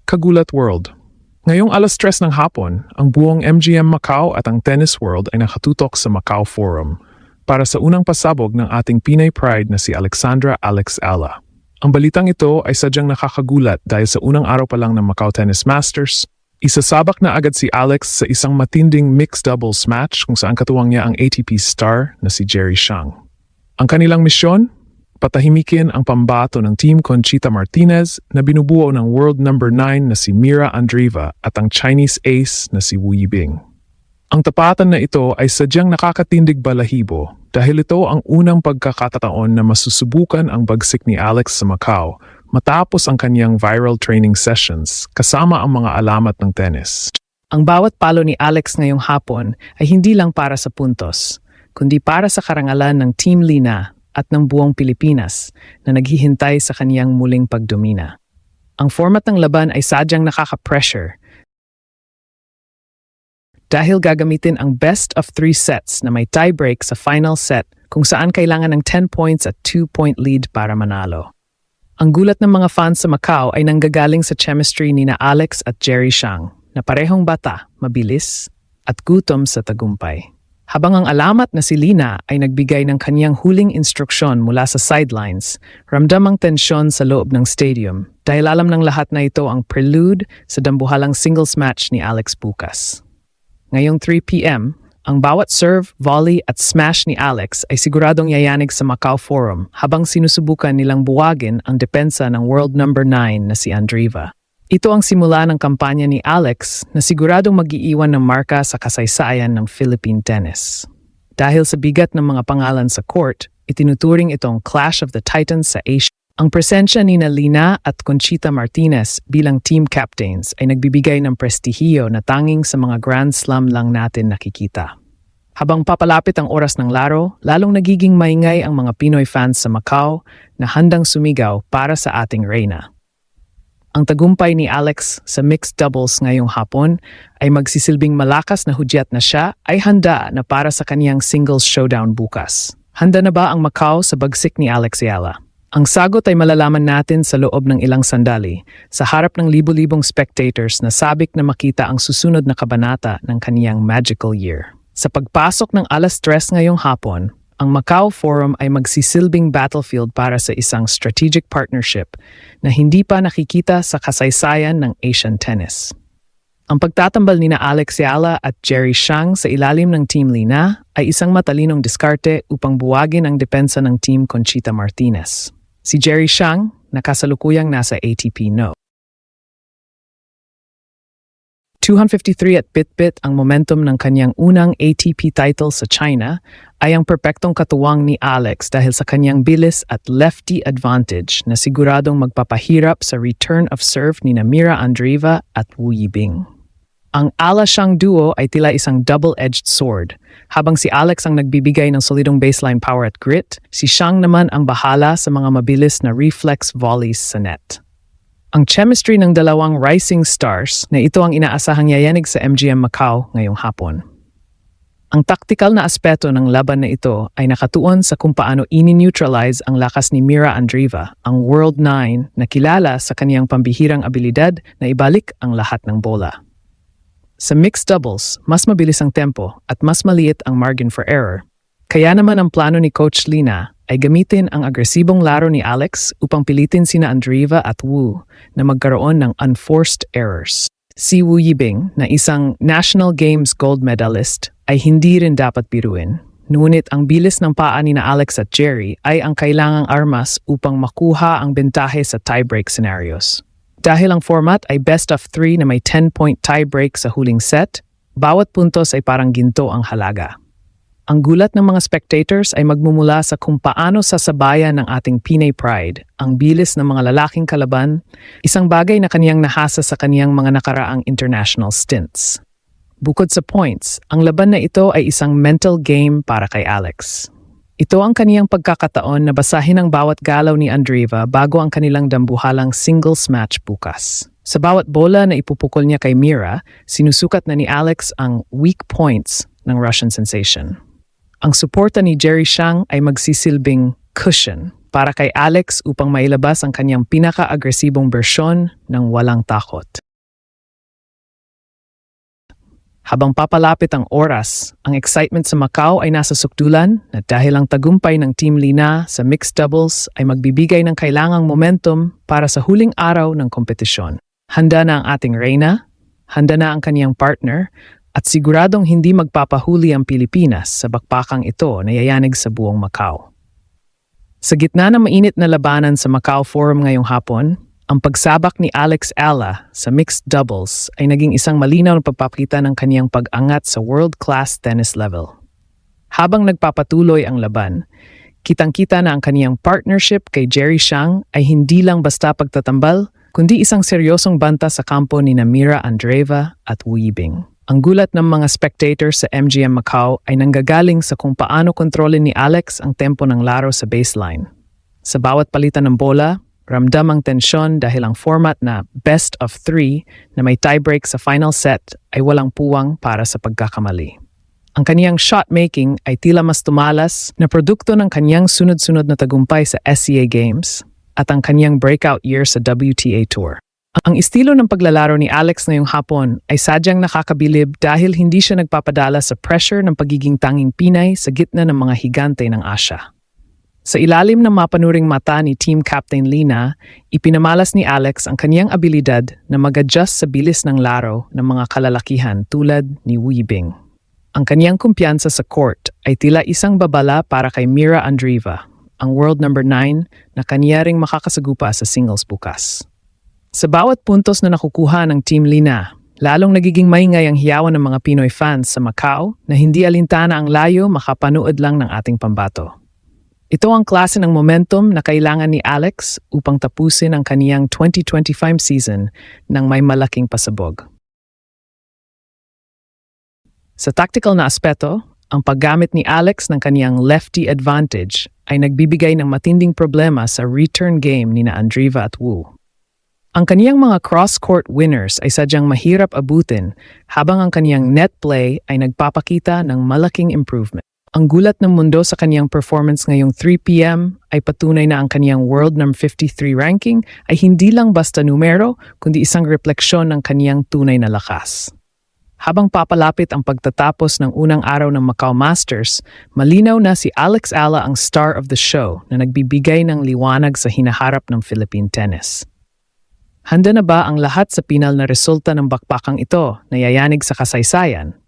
Kagulat World. Ngayong 3:00 ng hapon, ang buong MGM Macau at ang Tennis World ay nakatutok sa Macau Forum para sa unang pasabog ng ating Pinay Pride na si Alexandra Alex Ala. Ang balitang ito ay sadyang nakakagulat dahil sa unang araw pa lang ng Macau Tennis Masters, isasabak na agad si Alex sa isang matinding mixed doubles match kung saan katuwang niya ang ATP star na si Jerry Shang. Ang kanilang misyon? Patahimikin ang pambato ng Team Conchita Martinez na binubuo ng world number 9 na si Mira Andreeva at ang Chinese ace na si Wu Yibing. Ang tapatan na ito ay sadyang nakakatindig balahibo dahil ito ang unang pagkakataon na masusubukan ang bagsik ni Alex sa Macau matapos ang kanyang viral training sessions kasama ang mga alamat ng tennis. Ang bawat palo ni Alex ngayong hapon ay hindi lang para sa puntos, kundi para sa karangalan ng Team Lina at ng buong Pilipinas na naghihintay sa kaniyang muling pagdomina. Ang format ng laban ay sadyang nakaka-pressure dahil gagamitin ang best of 3 sets na may tiebreak sa final set kung saan kailangan ng 10 points at 2-point lead para manalo. Ang gulat ng mga fans sa Macau ay nanggagaling sa chemistry ni na Alex at Jerry Shang na parehong bata, mabilis, at gutom sa tagumpay. Habang ang alamat na si Lina ay nagbigay ng kaniyang huling instruksyon mula sa sidelines, ramdam ang tensyon sa loob ng stadium dahil alam ng lahat na ito ang prelude sa dambuhalang singles match ni Alex bukas. Ngayong 3 p.m., ang bawat serve, volley at smash ni Alex ay siguradong yayanig sa Macau Forum habang sinusubukan nilang buwagin ang depensa ng world number 9 na si Andreeva. Ito ang simula ng kampanya ni Alex na siguradong mag-iiwan ng marka sa kasaysayan ng Philippine tennis. Dahil sa bigat ng mga pangalan sa court, itinuturing itong Clash of the Titans sa Asia. Ang presensya ni Lina at Conchita Martinez bilang team captains ay nagbibigay ng prestihiyo na tanging sa mga Grand Slam lang natin nakikita. Habang papalapit ang oras ng laro, lalong nagiging maingay ang mga Pinoy fans sa Macau na handang sumigaw para sa ating reyna. Ang tagumpay ni Alex sa mixed doubles ngayong hapon ay magsisilbing malakas na hudyat na siya ay handa na para sa kaniyang singles showdown bukas. Handa na ba ang Macau sa bagsik ni Alex Ayala? Ang sagot ay malalaman natin sa loob ng ilang sandali sa harap ng libu-libong spectators na sabik na makita ang susunod na kabanata ng kaniyang magical year. Sa pagpasok ng 3:00 ngayong hapon, ang Macau Forum ay magsisilbing battlefield para sa isang strategic partnership na hindi pa nakikita sa kasaysayan ng Asian tennis. Ang pagtatambal ni na Alex Ayala at Jerry Shang sa ilalim ng Team Lina ay isang matalinong diskarte upang buwagin ang depensa ng Team Conchita Martinez. Si Jerry Shang, nakasalukuyang nasa ATP No. 253 at bit-bit ang momentum ng kanyang unang ATP title sa China ay ang perpektong katuwang ni Alex dahil sa kanyang bilis at lefty advantage na siguradong magpapahirap sa return of serve ni Mira Andreeva at Wu Yibing. Ang Ala-Shang duo ay tila isang double-edged sword. Habang si Alex ang nagbibigay ng solidong baseline power at grit, si Shang naman ang bahala sa mga mabilis na reflex volleys sa net. Ang chemistry ng dalawang rising stars na ito ang inaasahang yayanig sa MGM Macau ngayong hapon. Ang taktikal na aspeto ng laban na ito ay nakatuon sa kung paano ini-neutralize ang lakas ni Mira Andreeva, ang World 9 na kilala sa kaniyang pambihirang abilidad na ibalik ang lahat ng bola. Sa mixed doubles, mas mabilis ang tempo at mas maliit ang margin for error. Kaya naman ang plano ni Coach Lina ay gamitin ang agresibong laro ni Alex upang pilitin sina Andreeva at Wu na magkaroon ng unforced errors. Si Wu Yibing, na isang National Games gold medalist, ay hindi rin dapat biruin. Ngunit ang bilis ng paa ni na Alex at Jerry ay ang kailangang armas upang makuha ang bentahe sa tiebreak scenarios. Dahil ang format ay best of 3 na may 10-point tiebreak sa huling set, bawat puntos ay parang ginto ang halaga. Ang gulat ng mga spectators ay magmumula sa kung paano sasabayan ng ating Pinay Pride ang bilis ng mga lalaking kalaban, isang bagay na kaniyang nahasa sa kaniyang mga nakaraang international stints. Bukod sa points, ang laban na ito ay isang mental game para kay Alex. Ito ang kaniyang pagkakataon na basahin ang bawat galaw ni Andreeva bago ang kanilang dambuhalang singles match bukas. Sa bawat bola na ipupukol niya kay Mira, sinusukat na ni Alex ang weak points ng Russian sensation. Ang suporta ni Jerry Shang ay magsisilbing cushion para kay Alex upang mailabas ang kanyang pinaka-agresibong bersyon ng walang takot. Habang papalapit ang oras, ang excitement sa Macau ay nasa sukdulan na dahil ang tagumpay ng Team Lina sa mixed doubles ay magbibigay ng kailangang momentum para sa huling araw ng kompetisyon. Handa na ang ating reyna, handa na ang kaniyang partner, at siguradong hindi magpapahuli ang Pilipinas sa bakbakang ito na yayanig sa buong Macau. Sa gitna ng mainit na labanan sa Macau Forum ngayong hapon, ang pagsabak ni Alex Ala sa mixed doubles ay naging isang malinaw na pagpapakita ng kaniyang pag-angat sa world-class tennis level. Habang nagpapatuloy ang laban, kitang-kita na ang kaniyang partnership kay Jerry Xiang ay hindi lang basta pagtatambal, kundi isang seryosong banta sa kampo ni Mira Andreeva at Wu Yibing. Ang gulat ng mga spectators sa MGM Macau ay nanggagaling sa kung paano kontrolin ni Alex ang tempo ng laro sa baseline. Sa bawat palitan ng bola, ramdam ang tensyon dahil ang format na best of 3 na may tiebreak sa final set ay walang puwang para sa pagkakamali. Ang kaniyang shot-making ay tila mas tumalas na produkto ng kaniyang sunod-sunod na tagumpay sa SCA Games at ang kaniyang breakout year sa WTA Tour. Ang estilo ng paglalaro ni Alex ngayong hapon ay sadyang nakakabilib dahil hindi siya nagpapadala sa pressure ng pagiging tanging Pinay sa gitna ng mga higante ng Asya. Sa ilalim ng mapanuring mata ni Team Captain Lina, ipinamalas ni Alex ang kaniyang abilidad na mag-adjust sa bilis ng laro ng mga kalalakihan tulad ni Wu Yibing. Ang kaniyang kumpiyansa sa court ay tila isang babala para kay Mira Andreeva, ang world number 9 na kaniya ring makakasagupa sa singles bukas. Sa bawat puntos na nakukuha ng Team Lina, lalong nagiging maingay ang hiyawan ng mga Pinoy fans sa Macau na hindi alintana ang layo makapanood lang ng ating pambato. Ito ang klase ng momentum na kailangan ni Alex upang tapusin ang kaniyang 2025 season ng may malaking pasabog. Sa tactical na aspeto, ang paggamit ni Alex ng kaniyang lefty advantage ay nagbibigay ng matinding problema sa return game ni Andreeva at Wu. Ang kaniyang mga cross-court winners ay sadyang mahirap abutin habang ang kaniyang net play ay nagpapakita ng malaking improvement. Ang gulat ng mundo sa kaniyang performance ngayong 3 p.m. ay patunay na ang kaniyang world number 53 ranking ay hindi lang basta numero, kundi isang refleksyon ng kaniyang tunay na lakas. Habang papalapit ang pagtatapos ng unang araw ng Macau Masters, malinaw na si Alex Ala ang star of the show na nagbibigay ng liwanag sa hinaharap ng Philippine tennis. Handa na ba ang lahat sa pinal na resulta ng bakbakang ito na yayanig sa kasaysayan?